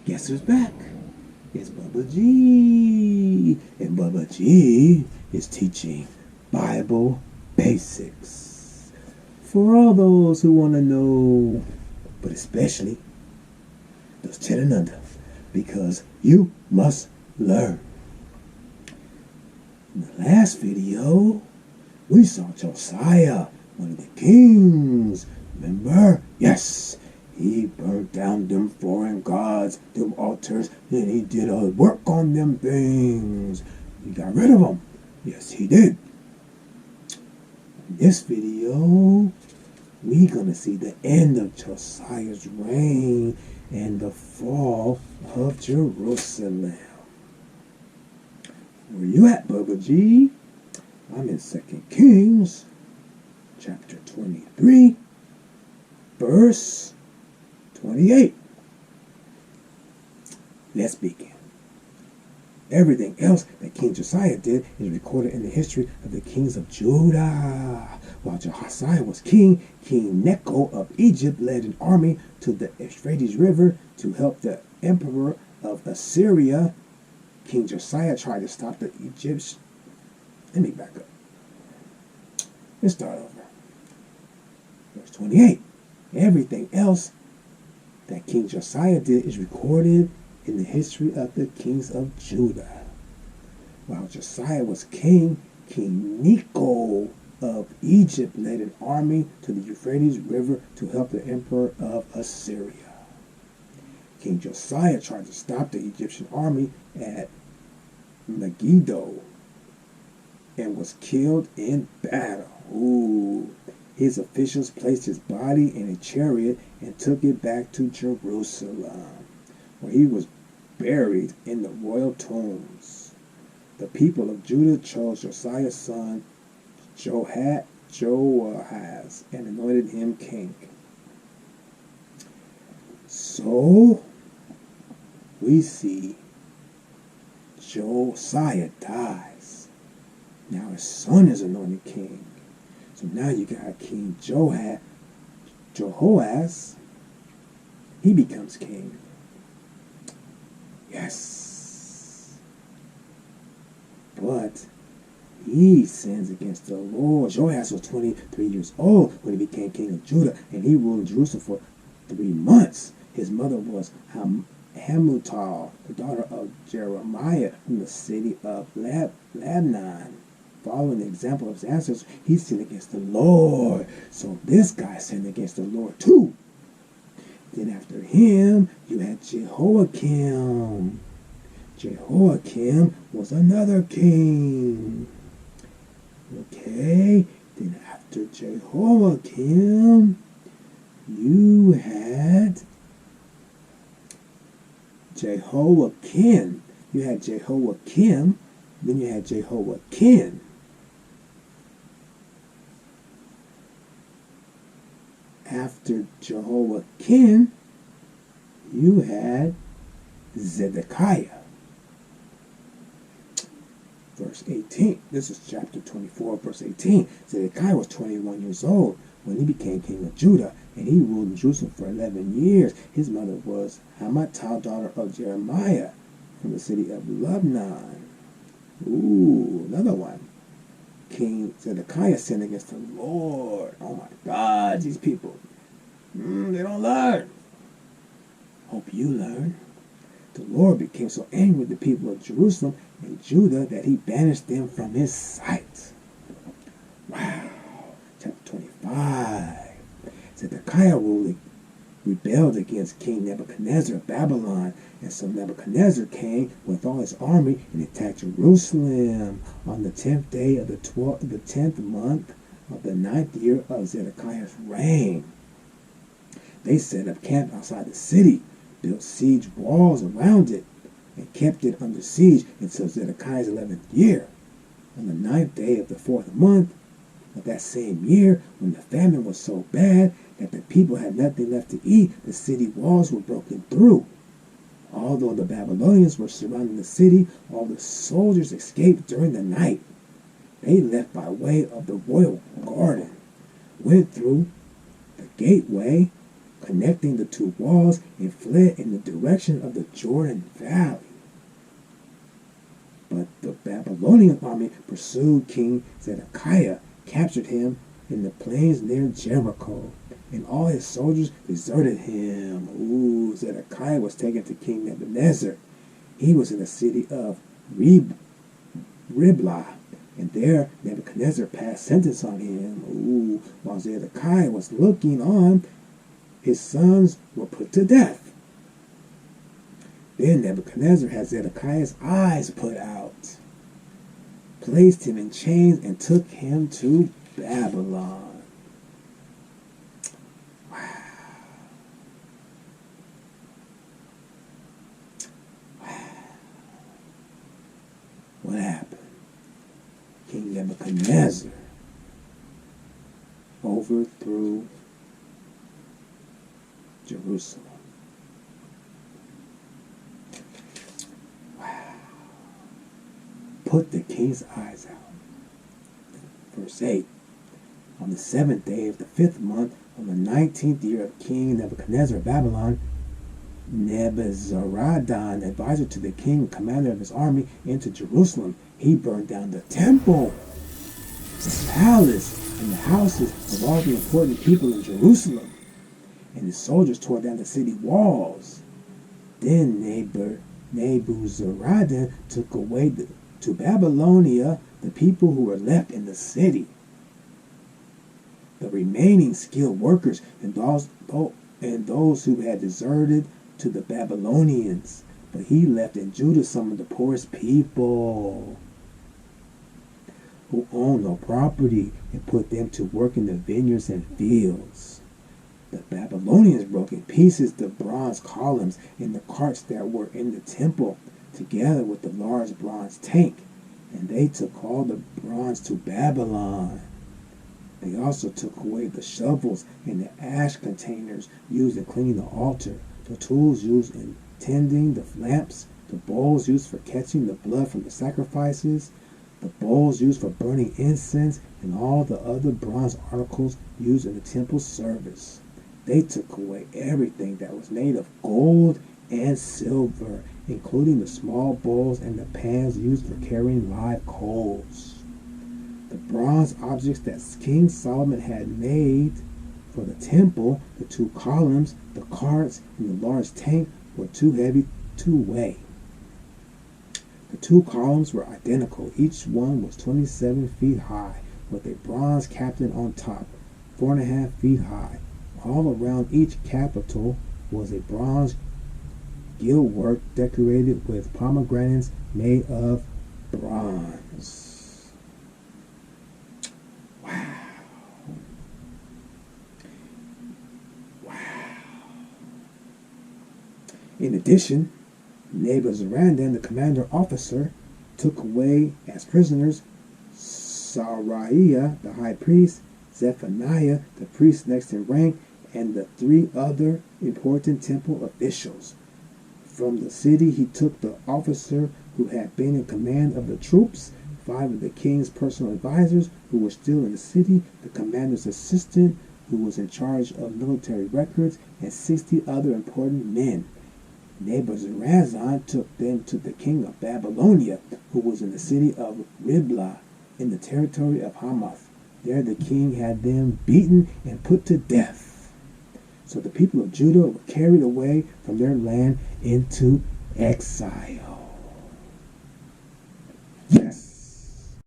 Guess who's back? It's Bubba G. And Bubba G is teaching Bible basics for all those who want to know, but especially those 10 and under, because you must learn. In the last video, we saw Josiah, one of the kings. Remember? Yes. He burnt down them foreign gods, them altars, and he did a work on them things. He got rid of them. Yes, he did. In this video, we're going to see the end of Josiah's reign and the fall of Jerusalem. Where you at, Bubba G? I'm in 2 Kings, chapter 23, verse 28. Let's begin. Everything else that King Josiah did is recorded in the history of the kings of Judah. While Josiah was king, King Necho of Egypt led an army to the Euphrates River to help the emperor of Assyria. King Josiah tried to stop the Egyptians. Let me back up. Let's start over. Verse 28. Everything else that King Josiah did is recorded in the history of the kings of Judah. While Josiah was king, King Necho of Egypt led an army to the Euphrates River to help the emperor of Assyria. King Josiah tried to stop the Egyptian army at Megiddo and was killed in battle. Ooh. His officials placed his body in a chariot and took it back to Jerusalem, where he was buried in the royal tombs. The people of Judah chose Josiah's son Joahaz and anointed him king. So we see Josiah dies. Now his son is anointed king. So now you got King Jehoahaz. He becomes king. Yes. But he sins against the Lord. Jehoahaz was 23 years old when he became king of Judah, and he ruled Jerusalem for 3 months. His mother was Hamutal, the daughter of Jeremiah from the city of Labnan. Following the example of his ancestors, he sinned against the Lord. So this guy sinned against the Lord too. Then after him, you had Jehoiakim. Jehoiakim was another king. Okay, then after Jehoiakim, you had Jehoiakim. You had Jehoiakim, then you had Jehoiakim. After Jehoiakim, you had Zedekiah. Verse 18. This is chapter 24, verse 18. Zedekiah was 21 years old when he became king of Judah, and he ruled in Jerusalem for 11 years. His mother was Hamutal, daughter of Jeremiah, from the city of Labnan. Ooh, another one. King Zedekiah sinned against the Lord. Oh my God, these people. They don't learn. Hope you learn. The Lord became so angry with the people of Jerusalem and Judah that he banished them from his sight. Wow. Chapter 25. Zedekiah rebelled against King Nebuchadnezzar of Babylon, and so Nebuchadnezzar came with all his army and attacked Jerusalem on the 10th day of the 10th month of the 9th year of Zedekiah's reign. They set up camp outside the city, built siege walls around it, and kept it under siege until Zedekiah's 11th year. On the 9th day of the 4th month of that same year, when the famine was so bad that the people had nothing left to eat, the city walls were broken through. Although the Babylonians were surrounding the city, all the soldiers escaped during the night. They left by way of the royal garden, went through the gateway connecting the two walls, and fled in the direction of the Jordan Valley. But the Babylonian army pursued King Zedekiah, captured him in the plains near Jericho, and all his soldiers deserted him. Zedekiah was taken to King Nebuchadnezzar. He was in the city of Riblah, and there Nebuchadnezzar passed sentence on him. While Zedekiah was looking on, his sons were put to death. Then Nebuchadnezzar had Zedekiah's eyes put out, placed him in chains, and took him to Babylon. Wow. What happened? King Nebuchadnezzar overthrew Jerusalem. Wow. Put the king's eyes out. Verse 8. On the 7th day of the 5th month, on the 19th year of King Nebuchadnezzar of Babylon, Nebuzaradan, advisor to the king, commander of his army, into Jerusalem. He burned down the temple, the palace, and the houses of all the important people in Jerusalem. And his soldiers tore down the city walls. Then Nebuzaradan took away to Babylonia the people who were left in the city, the remaining skilled workers, and those who had deserted to the Babylonians. But he left in Judah some of the poorest people who owned no property, and put them to work in the vineyards and fields. The Babylonians broke in pieces the bronze columns and the carts that were in the temple, together with the large bronze tank, and they took all the bronze to Babylon. They also took away the shovels and the ash containers used in cleaning the altar, the tools used in tending the lamps, the bowls used for catching the blood from the sacrifices, the bowls used for burning incense, and all the other bronze articles used in the temple service. They took away everything that was made of gold and silver, including the small bowls and the pans used for carrying live coals. The bronze objects that King Solomon had made for the temple, the two columns, the carts, and the large tank, were too heavy to weigh. The two columns were identical. Each one was 27 feet high, with a bronze capstan on top, 4.5 feet high. All around each capital was a bronze gillwork decorated with pomegranates made of bronze. Wow. In addition, Nebuzaradan, the commander officer, took away as prisoners Sariah, the high priest, Zephaniah, the priest next in rank, and the 3 other important temple officials. From the city he took the officer who had been in command of the troops, 5 of the king's personal advisors who were still in the city, the commander's assistant who was in charge of military records, and 60 other important men. Nebuzaradan took them to the king of Babylonia, who was in the city of Riblah, in the territory of Hamath. There the king had them beaten and put to death. So the people of Judah were carried away from their land into exile.